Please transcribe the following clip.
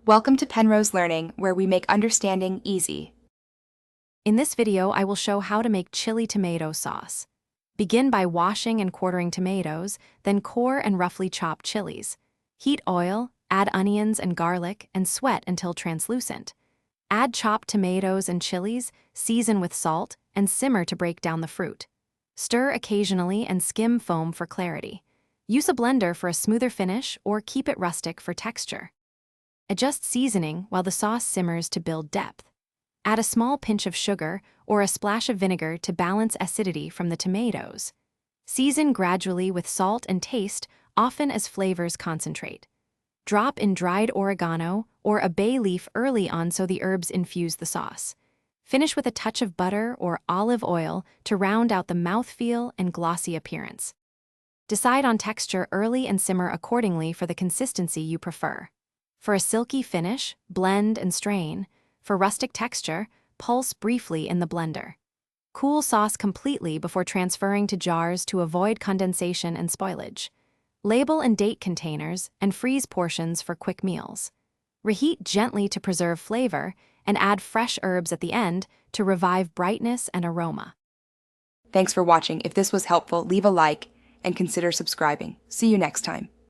Welcome to Penrose Learning, where we make understanding easy. In this video, I will show how to make chili tomato sauce. Begin by washing and quartering tomatoes, then core and roughly chop chilies. Heat oil, add onions and garlic, and sweat until translucent. Add chopped tomatoes and chilies, season with salt, and simmer to break down the fruit. Stir occasionally and skim foam for clarity. Use a blender for a smoother finish or keep it rustic for texture. Adjust seasoning while the sauce simmers to build depth. Add a small pinch of sugar or a splash of vinegar to balance acidity from the tomatoes. Season gradually with salt and taste, often as flavors concentrate. Drop in dried oregano or a bay leaf early on so the herbs infuse the sauce. Finish with a touch of butter or olive oil to round out the mouthfeel and glossy appearance. Decide on texture early and simmer accordingly for the consistency you prefer. For a silky finish, blend and strain. For rustic texture, pulse briefly in the blender. Cool sauce completely before transferring to jars to avoid condensation and spoilage. Label and date containers and freeze portions for quick meals. Reheat gently to preserve flavor and add fresh herbs at the end to revive brightness and aroma. Thanks for watching. If this was helpful, leave a like and consider subscribing. See you next time.